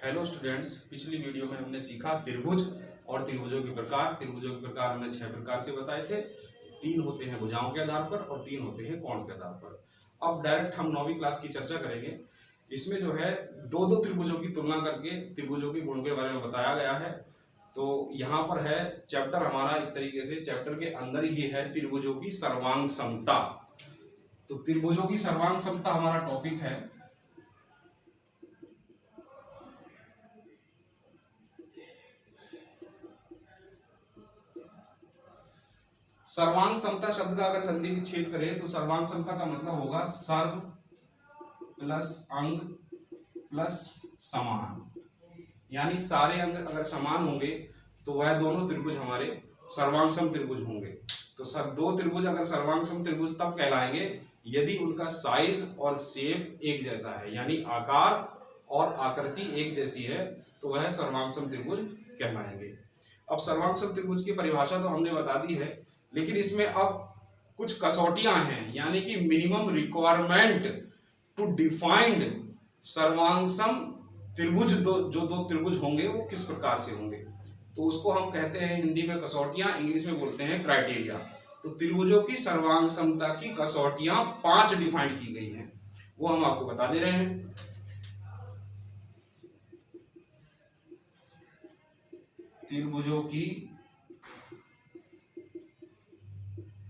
Hello students, पिछली video में हमने सीखा त्रिभुज और त्रिभुजों के प्रकार। त्रिभुजों के प्रकार हमने 6 प्रकार से बताए थे। 3 होते हैं भुजाओं के आधार पर और 3 होते हैं कोण के आधार पर। अब डायरेक्ट हम 9वीं क्लास की चर्चा करेंगे। इसमें जो है दो त्रिभुजों की तुलना करके त्रिभुजों के गुण के बारे में बताया गया है। तो यहाँ पर है चैप्टर हमारा, एक तरीके से चैप्टर के अंदर ही है त्रिभुजों की सर्वांग समता। तो त्रिभुजों की सर्वांग समता हमारा टॉपिक है। सर्वांग समता शब्द का अगर संधि विच्छेद करें तो सर्वांग समता का मतलब होगा सर्व प्लस अंग प्लस समान, यानी सारे अंग अगर समान होंगे तो वह दोनों त्रिभुज हमारे सर्वांगसम त्रिभुज होंगे। तो दो त्रिभुज अगर सर्वांगसम त्रिभुज तब कहलाएंगे यदि उनका साइज और शेप एक जैसा है, यानी आकार और आकृति एक जैसी है, तो वह सर्वांगसम त्रिभुज कहलाएंगे। अब सर्वांगसम त्रिभुज की परिभाषा तो हमने बता दी है, लेकिन इसमें अब कुछ कसौटियां हैं, यानी कि मिनिमम रिक्वायरमेंट टू डिफाइंड सर्वांगसम त्रिभुज। जो दो त्रिभुज होंगे वो किस प्रकार से होंगे, तो उसको हम कहते हैं हिंदी में कसौटियां, इंग्लिश में बोलते हैं क्राइटेरिया। तो त्रिभुजों की सर्वांग समता की कसौटियां 5 डिफाइन की गई हैं, वो हम आपको बता दे रहे हैं। त्रिभुजों की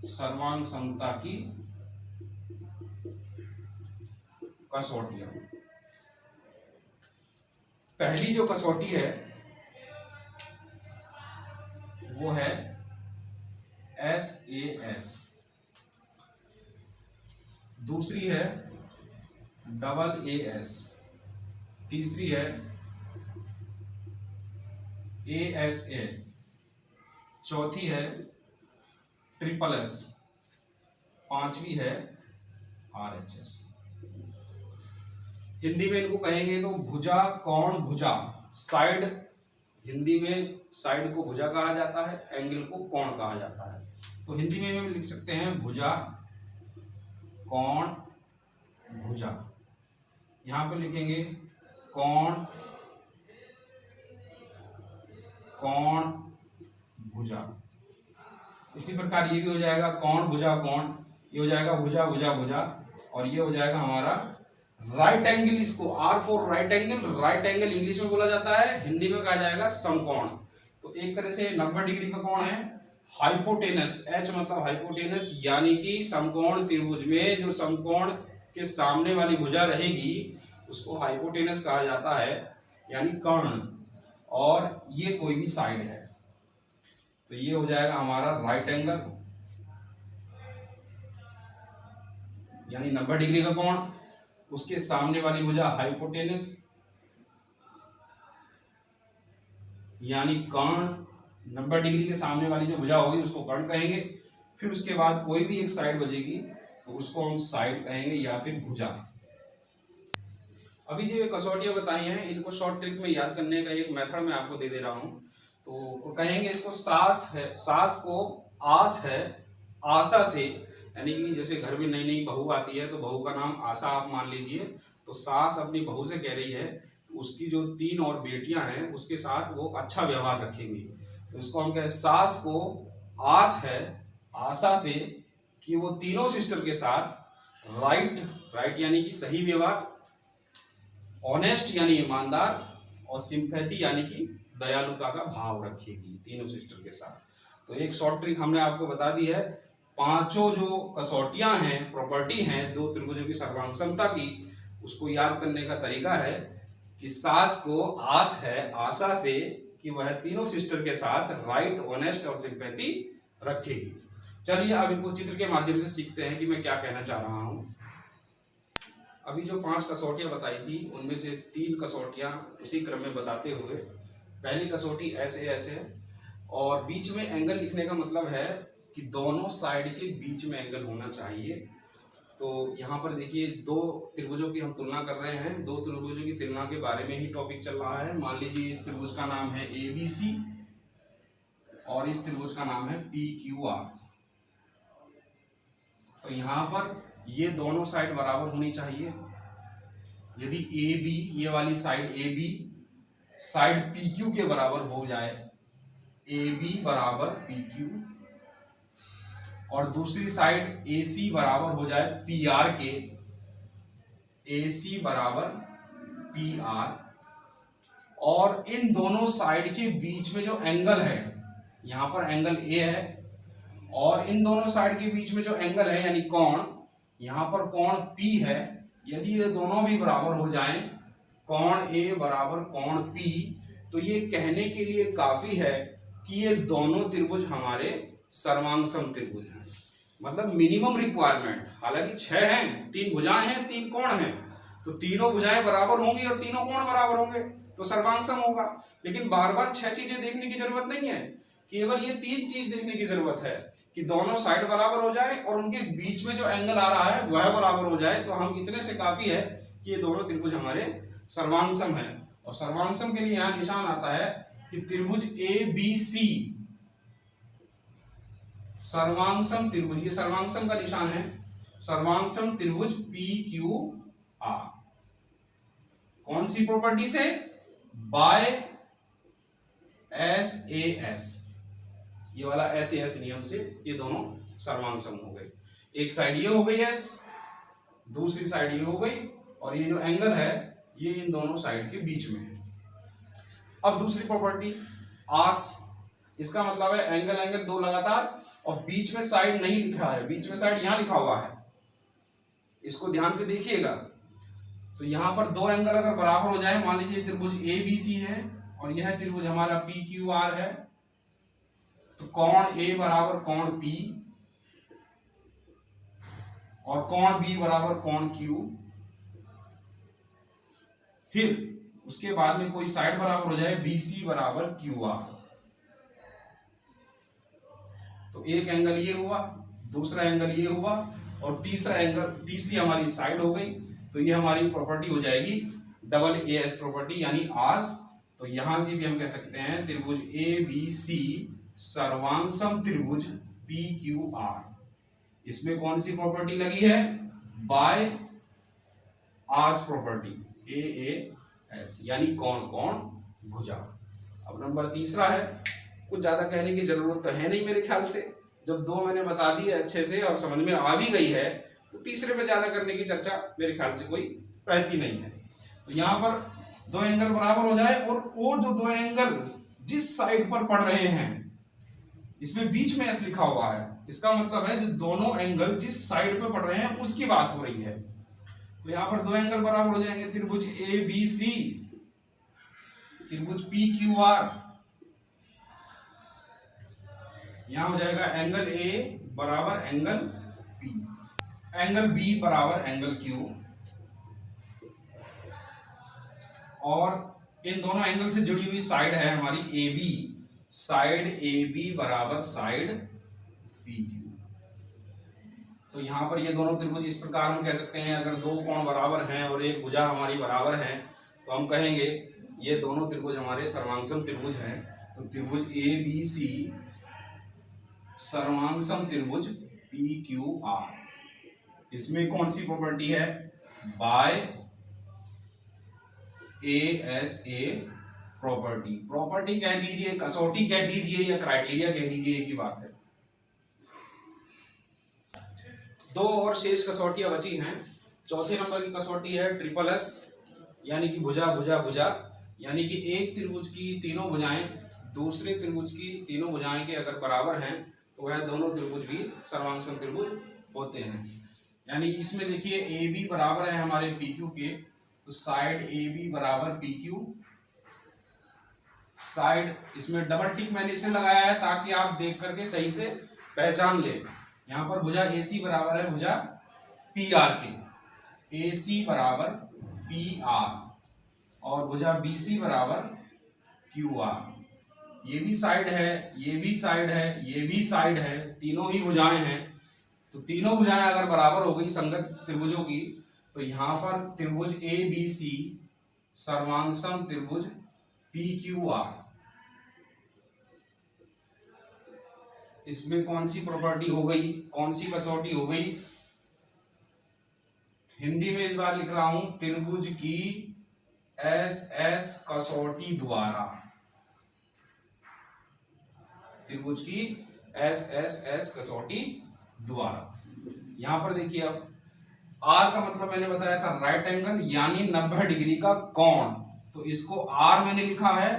सर्वांग समता की कसौटियां। पहली जो कसौटी है वो है SAS, दूसरी है AAS, तीसरी है ASA, चौथी है SSS, पांचवी है RHS। हिंदी में इनको कहेंगे तो भुजा कोण भुजा, साइड, हिंदी में साइड को भुजा कहा जाता है, एंगल को कोण कहा जाता है। तो हिंदी में हम लिख सकते हैं भुजा कोण भुजा, यहां पर लिखेंगे कोण कोण भुजा। इसी प्रकार ये भी हो जाएगा कोण भुजा कोण, ये हो जाएगा भुजा भुजा भुजा, और ये हो जाएगा हमारा राइट एंगल। इसको R for right angle, right angle English में बोला जाता है, हिंदी में कहा जाएगा समकोण। तो एक तरह से 90 डिग्री का कोण है। हाइपोटेनस, H मतलब हाइपोटेनस, यानी कि समकोण त्रिभुज में जो समकोण के सामने वाली भुजा रहेगी उसको हाइपोटेनस कहा जाता है, यानी कर्ण, और ये कोई भी साइड है। तो ये हो जाएगा हमारा राइट एंगल, यानी 90 डिग्री का कोण, उसके सामने वाली भुजा हाइपोटेनस यानी कर्ण। 90 डिग्री के सामने वाली जो भुजा होगी उसको कर्ण कहेंगे। फिर उसके बाद कोई भी एक साइड बचेगी तो उसको हम साइड कहेंगे या फिर भुजा। अभी जो ये कसौटियां बताई हैं इनको शॉर्ट ट्रिक में याद करने का एक मेथड मैं आपको दे दे रहा हूं। तो कहेंगे इसको सास है, सास को आस है आशा से, यानी कि जैसे घर में नई नई बहू आती है तो बहू का नाम आशा आप मान लीजिए। तो सास अपनी बहू से कह रही है उसकी जो 3 और बेटियां हैं उसके साथ वो अच्छा व्यवहार रखेंगी। तो इसको हम कहें सास को आस है आशा से कि वो तीनों सिस्टर के साथ राइट यानी कि सही व्यवहार, ऑनेस्ट यानी ईमानदार, और सिंपैथी यानी कि दयालुता का भाव रखेगी तीनों सिस्टर के साथ। तो एक शॉर्ट ट्रिक हमने आपको बता दी है। पांचों जो कसौटियां हैं, प्रॉपर्टी हैं दो त्रिभुजों की सर्वांग समता की, उसको याद करने का तरीका है कि सास को आस है आशा से कि वह तीनों सिस्टर के साथ राइट, ऑनेस्ट और सिंपैथी रखेगी। चलिए अब इनको चित्र के माध्यम से सीखते हैं कि मैं क्या कहना चाह रहा हूं। अभी जो 5 कसौटियां बताई थी उनमें से 3 कसौटियां उसी क्रम में बताते हुए, पहली कसौटी SAS है, और बीच में एंगल लिखने का मतलब है कि दोनों साइड के बीच में एंगल होना चाहिए। तो यहाँ पर देखिए 2 त्रिभुजों की हम तुलना कर रहे हैं, 2 त्रिभुजों की तुलना के बारे में ही टॉपिक चल रहा है। मान लीजिए इस त्रिभुज का नाम है ABC और इस त्रिभुज का नाम है PQR। तो यहाँ पर ये दोनों साइड बराबर होनी चाहिए। यदि AB, ये वाली side AB side P Q के बराबर हो जाए, ए बी बराबर पी क्यू, और दूसरी साइड ए सी बराबर हो जाए पी आर के, ए सी बराबर पी आर, और इन दोनों साइड के बीच में जो एंगल है, यहां पर एंगल ए है, और इन दोनों साइड के बीच में जो एंगल है यानी कोण, यहां पर कोण पी है, यदि ये दोनों भी बराबर हो जाएं, कोण ए बराबर कोण पी, तो ये कहने के लिए काफी है कि ये दोनों त्रिभुज हमारे सर्वांगसम त्रिभुज हैं। मतलब मिनिमम रिक्वायरमेंट, हालांकि 6 हैं, 3 भुजाएं हैं, 3 कोण हैं, तो तीनों भुजाएं बराबर होंगी और तीनों कोण बराबर होंगे तो सर्वांगसम होगा। लेकिन बार बार 6 चीजें देखने की जरूरत नहीं है, केवल ये 3 चीज देखने की जरूरत है कि दोनों साइड बराबर हो जाए और उनके बीच में जो एंगल आ रहा है वह बराबर हो जाए, तो हम इतने से काफी है कि ये दोनों त्रिभुज हमारे सर्वांगसम है। और सर्वांगसम के लिए यहां निशान आता है कि त्रिभुज ए बी सी सर्वांगसम त्रिभुज, ये सर्वांगसम का निशान है, सर्वांगसम त्रिभुज पी क्यू आर। कौन सी प्रॉपर्टी से? बाय एस ए एस, ये वाला एस ए एस नियम से ये दोनों सर्वांगसम हो गए। एक साइड ये हो गई एस, दूसरी साइड ये हो गई, और ये जो एंगल है ये इन दोनों साइड के बीच में है। अब दूसरी प्रॉपर्टी आस, इसका मतलब है एंगल एंगल दो लगातार, और बीच में साइड नहीं लिखा है, बीच में साइड यहां लिखा हुआ है, इसको ध्यान से देखिएगा। तो यहां पर दो एंगल अगर बराबर हो जाए, मान लीजिए त्रिभुज ए बी सी है और यह त्रिभुज हमारा पी क्यू आर है, तो कोण ए बराबर कोण पी और कोण बी बराबर कोण क्यू, फिर उसके बाद में कोई साइड बराबर हो जाए बी सी बराबर क्यू आर, तो एक एंगल ये हुआ, दूसरा एंगल ये हुआ, और तीसरा एंगल, तीसरी हमारी साइड हो गई, तो ये हमारी प्रॉपर्टी हो जाएगी डबल ए एस प्रॉपर्टी यानी आस। तो यहां से भी हम कह सकते हैं त्रिभुज ए बी सी सर्वांगसम त्रिभुज पी क्यू आर। इसमें कौन सी प्रॉपर्टी लगी है? बाय आस प्रॉपर्टी, ए ए एस यानी कोण कोण भुजा। अब नंबर तीसरा है, कुछ ज्यादा कहने की जरूरत तो है नहीं मेरे ख्याल से, जब दो मैंने बता दी है अच्छे से और समझ में आ भी गई है, तो तीसरे पे ज्यादा करने की चर्चा मेरे ख्याल से कोई रहती नहीं है। तो यहाँ पर दो एंगल बराबर हो जाए, और वो जो दो एंगल जिस साइड पर पड़ रहे हैं, इसमें बीच में एस लिखा हुआ है, इसका मतलब है जो दोनों एंगल जिस साइड पे पड़ रहे हैं उसकी बात हो रही है। तो यहाँ पर दो एंगल बराबर हो जाएंगे, त्रिभुज ए बी सी, त्रिभुज पी क्यू आर, यहां हो जाएगा एंगल ए बराबर एंगल पी, एंगल बी बराबर एंगल क्यू, और इन दोनों एंगल से जुड़ी हुई साइड है हमारी A B, side A B बराबर साइड पी क्यू। तो यहां पर ये दोनों त्रिभुज इस प्रकार हम कह सकते हैं, अगर दो कोण बराबर हैं और एक भुजा हमारी बराबर है, तो हम कहेंगे ये दोनों त्रिभुज हमारे सर्वांगसम त्रिभुज हैं। तो त्रिभुज ए बी सी सर्वांगसम त्रिभुज पी क्यू आर। इसमें कौन सी प्रॉपर्टी है? By A S A property. Property कह दीजिए, कसौटी कह दीजिए, या क्राइटेरिया कह दीजिए, एक ही बात है। दो और शेष कसौटियां बची हैं। चौथे नंबर की कसौटी है ट्रिपल एस, यानी कि भुजा भुजा भुजा, यानी कि एक त्रिभुज की तीनों भुजाएं दूसरे त्रिभुज की तीनों भुजाएं के अगर बराबर हैं, तो वह दोनों त्रिभुज भी सर्वांगसम त्रिभुज होते हैं। यानी इसमें देखिए ए बी बराबर है हमारे पी क्यू के, तो साइड ए बी बराबर पी क्यू, साइड, इसमें डबल टिक मैंने इसे लगाया है ताकि आप देख करके सही से पहचान ले। यहाँ पर भुजा ए सी बराबर है भुजा पी आर के, ए सी बराबर पी आर, और भुजा बी सी बराबर क्यू आर। ये भी साइड है, ये भी साइड है, ये भी साइड है, तीनों ही भुजाएं हैं। तो तीनों भुजाएं अगर बराबर हो गई संगत त्रिभुजों की, तो यहाँ पर त्रिभुज ए बी सी सर्वांगसम त्रिभुज पी क्यू आर। इसमें कौन सी प्रॉपर्टी हो गई, कौन सी कसौटी हो गई? हिंदी में इस बार लिख रहा हूं, त्रिभुज की एस एस कसौटी द्वारा, त्रिभुज की एस एस एस कसौटी द्वारा। यहां पर देखिए अब आर का मतलब मैंने बताया था राइट एंगल यानी 90 डिग्री का कोण, तो इसको आर मैंने लिखा है,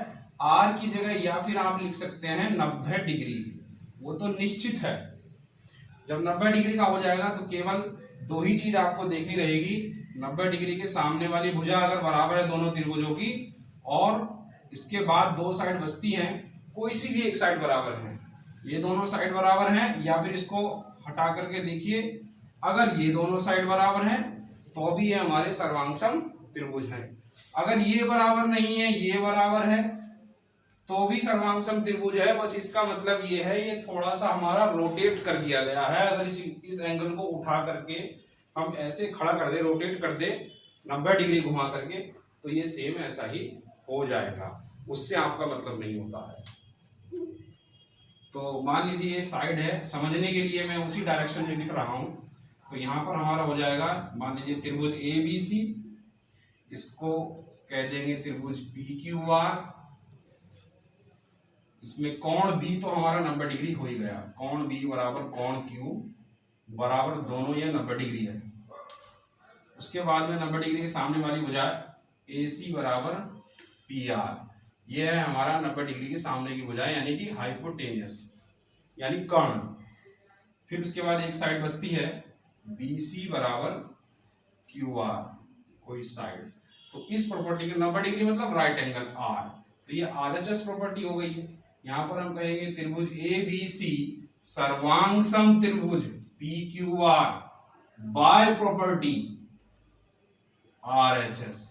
आर की जगह या फिर आप लिख सकते हैं 90 डिग्री, वो तो निश्चित है। जब 90 डिग्री का हो जाएगा तो केवल दो ही चीज आपको देखनी रहेगी, 90 डिग्री के सामने वाली भुजा अगर बराबर है दोनों त्रिभुजों की, और इसके बाद दो साइड बचती हैं, कोई सी भी एक साइड बराबर है, ये दोनों साइड बराबर हैं, या फिर इसको हटा करके देखिए, अगर ये दोनों साइड बराबर हैं तो भी ये हमारे सर्वांग त्रिभुज हैं। अगर ये बराबर नहीं है, ये बराबर है, तो भी सर्वांग त्रिभुज है। बस इसका मतलब ये है, ये थोड़ा सा हमारा रोटेट कर दिया गया है। अगर इस एंगल को उठा करके हम ऐसे खड़ा कर दे, रोटेट कर दे 90 डिग्री घुमा करके, तो ये सेम ऐसा ही हो जाएगा, उससे आपका मतलब नहीं होता है। तो मान लीजिए ये साइड है, समझने के लिए मैं उसी डायरेक्शन में लिख रहा हूं। तो यहां पर हमारा हो जाएगा, मान लीजिए त्रिभुज ए बी सी, इसको कह देंगे त्रिभुज पी क्यू आर। इसमें कोण बी तो हमारा 90 डिग्री हो ही गया, कोण बी बराबर कोण क्यू बराबर दोनों ये 90 डिग्री है। उसके बाद में 90 डिग्री के सामने वाली भुजा ए सी बराबर पी आर, ये है हमारा 90 डिग्री के सामने की भुजा, यानी कि हाइपोटेनियस यानी कर्ण। फिर उसके बाद एक साइड बचती है बी सी बराबर क्यू आर, कोई साइड। तो इस प्रॉपर्टी के 90 डिग्री मतलब राइट एंगल आर, तो ये आरएचएस प्रॉपर्टी हो गई है। यहां पर हम कहेंगे त्रिभुज ए बी सी सर्वांग सम त्रिभुज P Q R by property RHS.